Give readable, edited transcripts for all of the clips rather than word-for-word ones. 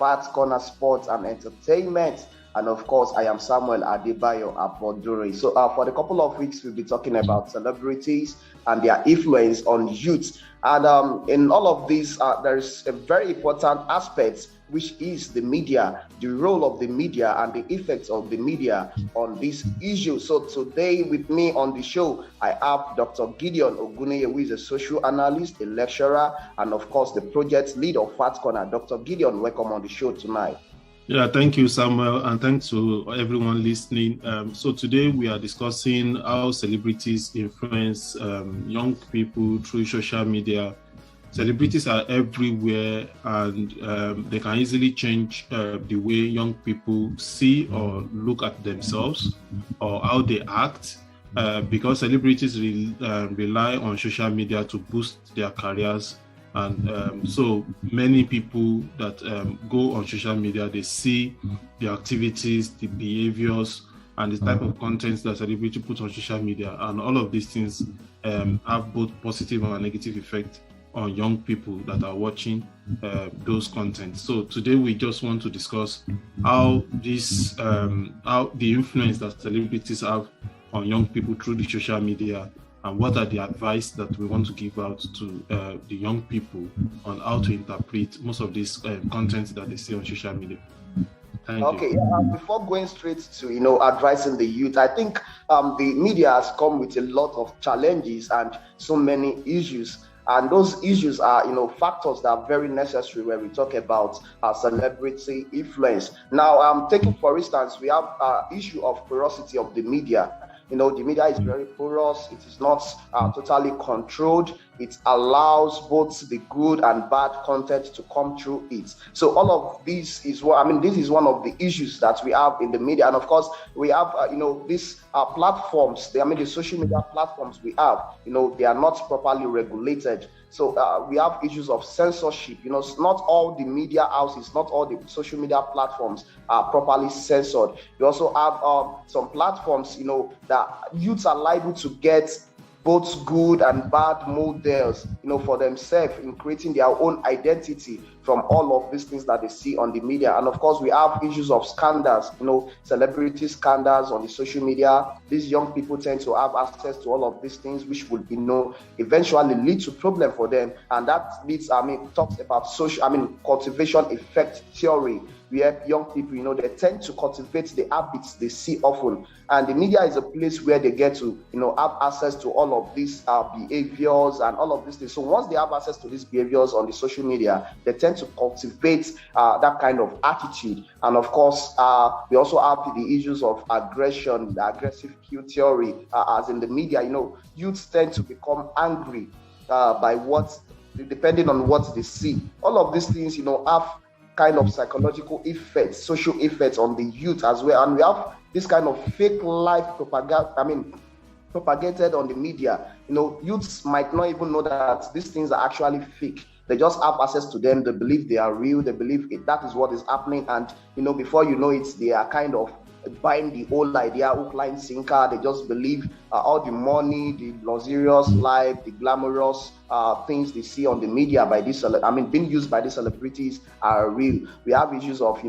Fat Corner Sports and Entertainment. And of course, I am Samuel Adebayo Apodure. So for the couple of weeks, we'll be talking about celebrities and their influence on youth. And in all of this, there is a very important aspect, which is the media, the role of the media and the effects of the media on this issue. So today with me on the show, I have Dr. Gideon Oguneye, who is a social analyst, a lecturer, and of course, the project lead of Fat Corner. Dr. Gideon, welcome on the show tonight. Yeah, thank you, Samuel, and thanks to everyone listening. So today we are discussing how celebrities influence young people through social media. Celebrities are everywhere, and they can easily change the way young people see or look at themselves or how they act, because celebrities rely on social media to boost their careers. And so many people that go on social media, they see the activities, the behaviors, and the type of content that celebrity put on social media. And all of these things have both positive and negative effect on young people that are watching those content. So today we just want to discuss how this, how the influence that celebrities have on young people through the social media, and what are the advice that we want to give out to the young people on how to interpret most of this content that they see on social media. Thank you. Before going straight to advising the youth, I think the media has come with a lot of challenges and so many issues. And those issues are, factors that are very necessary when we talk about celebrity influence. Now, taking for instance, we have issue of porosity of the media. The media is very porous. It is not totally controlled. It allows both the good and bad content to come through it. So all of this is this is one of the issues that we have in the media. And of course, we have, these platforms, the social media platforms we have, they are not properly regulated. So we have issues of censorship. Not all the media houses, not all the social media platforms are properly censored. We also have some platforms, that youths are liable to get both good and bad models, for themselves in creating their own identity from all of these things that they see on the media. And of course, we have issues of scandals, celebrity scandals on the social media. These young people tend to have access to all of these things, which would, eventually lead to problem for them. And that leads, talks about cultivation effect theory, where young people, they tend to cultivate the habits they see often. And the media is a place where they get to, have access to all of these behaviors and all of these things. So once they have access to these behaviors on the social media, they tend to cultivate that kind of attitude. And of course, we also have the issues of aggression, the aggressive kill theory, as in the media, youths tend to become angry by depending on what they see. All of these things, have kind of psychological effects, social effects on the youth as well. And we have this kind of fake life propagated on the media. Youths might not even know that these things are actually fake. They just have access to them. They believe they are real. They believe that is what is happening. And, before you know it, they are kind of buying the whole idea, hook, line, sinker. They just believe all the money, the luxurious life, the glamorous things they see on the media by these, being used by these celebrities are real. We have issues of,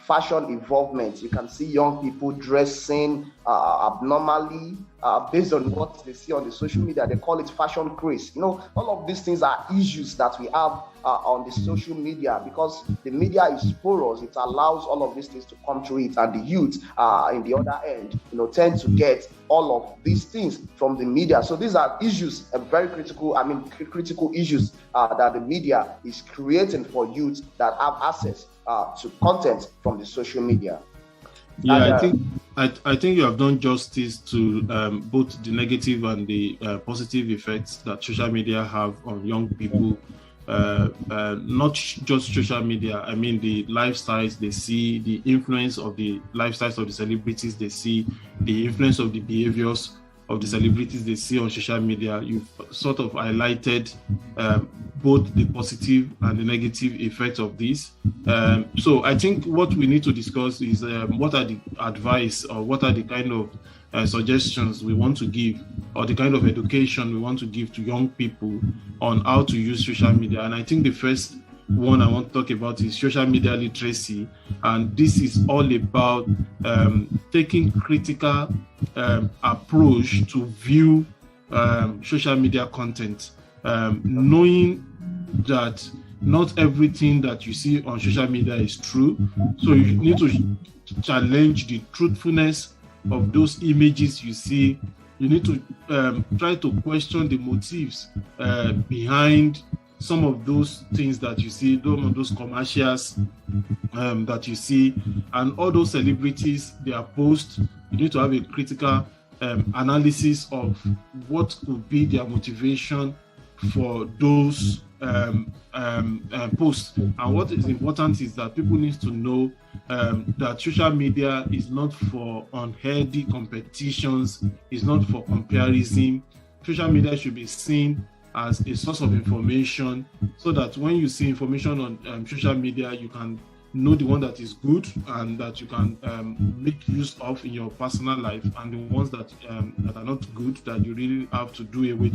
fashion involvement. You can see young people dressing abnormally based on what they see on the social media. They call it fashion craze. All of these things are issues that we have on the social media, because the media is porous. It allows all of these things to come through it, and the youth in the other end, tend to get all of these things from the media. So these are issues, very critical issues that the media is creating for youth that have access to content from the social media. Yeah, I think you have done justice to both the negative and the positive effects that social media have on young people. Not just social media, the lifestyles they see, the influence of the lifestyles of the celebrities they see, the influence of the behaviors of the celebrities they see on social media. You've sort of highlighted both the positive and the negative effects of this. So I think what we need to discuss is what are the advice, or what are the kind of suggestions we want to give, or the kind of education we want to give to young people on how to use social media. And I think the first one I want to talk about is social media literacy. And this is all about taking critical approach to view social media content, knowing that not everything that you see on social media is true. So you need to challenge the truthfulness of those images you see. You need to try to question the motives behind some of those things that you see, some of those commercials that you see, and all those celebrities, their posts. You need to have a critical analysis of what could be their motivation for those posts. And what is important is that people need to know that social media is not for unhealthy competitions, it's not for comparison. Social media should be seen as a source of information, so that when you see information on social media, you can know the one that is good and that you can make use of in your personal life, and the ones that are not good, that you really have to do away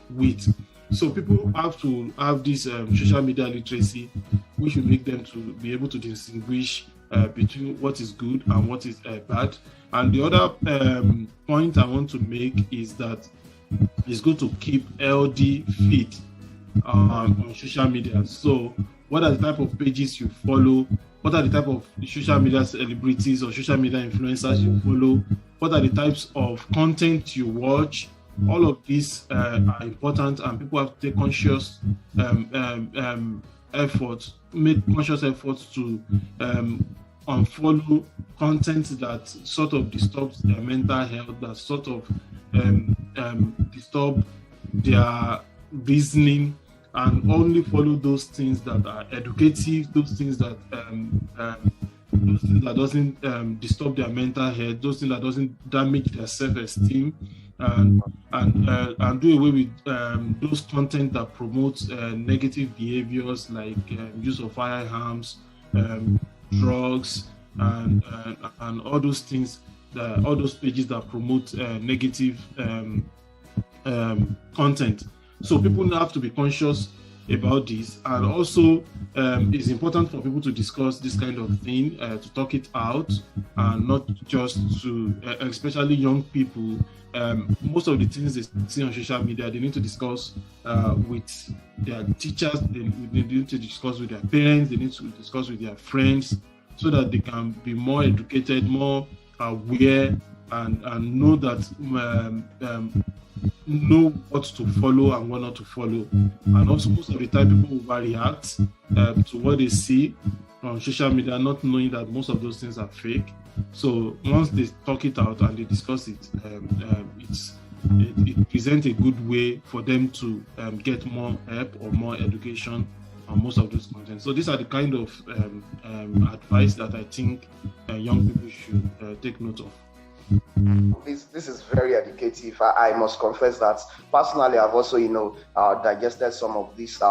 with. So people have to have this social media literacy, which will make them to be able to distinguish between what is good and what is bad. And the other point I want to make is that it's good to keep healthy feed on social media. So what are the type of pages you follow? What are the type of social media celebrities or social media influencers you follow? What are the types of content you watch? All of these are important, and people have to take conscious efforts, make conscious efforts to unfollow content that sort of disturbs their mental health, that sort of disturb their reasoning, and only follow those things that are educative, those things that doesn't disturb their mental health, those things that doesn't damage their self-esteem, and do away with those content that promotes negative behaviors like use of firearms, drugs, and all those things, all those pages that promote negative content. So people have to be conscious about this, and also it's important for people to discuss this kind of thing, to talk it out, and not just to, especially young people. Most of the things they see on social media, they need to discuss with their teachers, they need to discuss with their parents, they need to discuss with their friends, so that they can be more educated, more aware, and know that know what to follow and what not to follow. And also, most of the time people overreact to what they see on social media, not knowing that most of those things are fake. So once they talk it out and they discuss it, it presents a good way for them to get more help or more education on most of those content. So these are the kind of advice that I think young people should take note of. This is very educative. I must confess that personally I've also digested some of this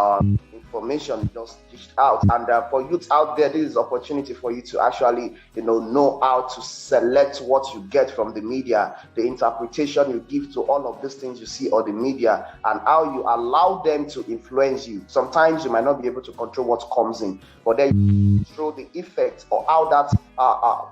information just dished out, and for youth out there, this is opportunity for you to actually know how to select what you get from the media, the interpretation you give to all of these things you see on the media, and how you allow them to influence you. Sometimes you might not be able to control what comes in, but then you control the effect or how that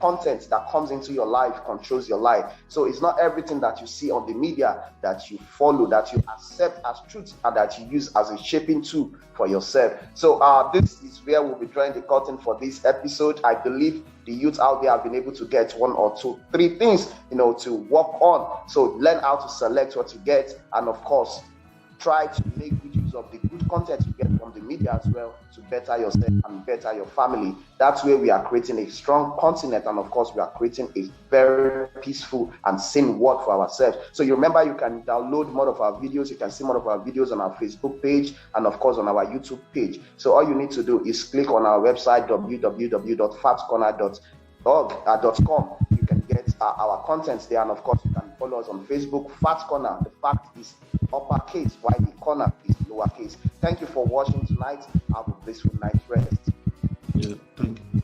content that comes into your life controls your life. So it's not everything that you see on the media that you follow, that you accept as truth, and that you use as a shaping tool for yourself. So this is where we'll be drawing the curtain for this episode. I believe the youth out there have been able to get 1 or 2, 3 things to work on. So learn how to select what you get, and of course try to make good use of the good content you get from the media as well, to better yourself and better your family. That's where we are creating a strong continent, and of course we are creating a very peaceful and sane world for ourselves. So you remember, you can download more of our videos, you can see more of our videos on our Facebook page, and of course on our YouTube page. So all you need to do is click on our website www.factcorner.com. You can get our contents there, and of course you can follow us on Facebook. Fat Corner, the fact is uppercase, while the corner is lowercase. Thank you for watching tonight. Have a blissful night rest. Yeah, thank you.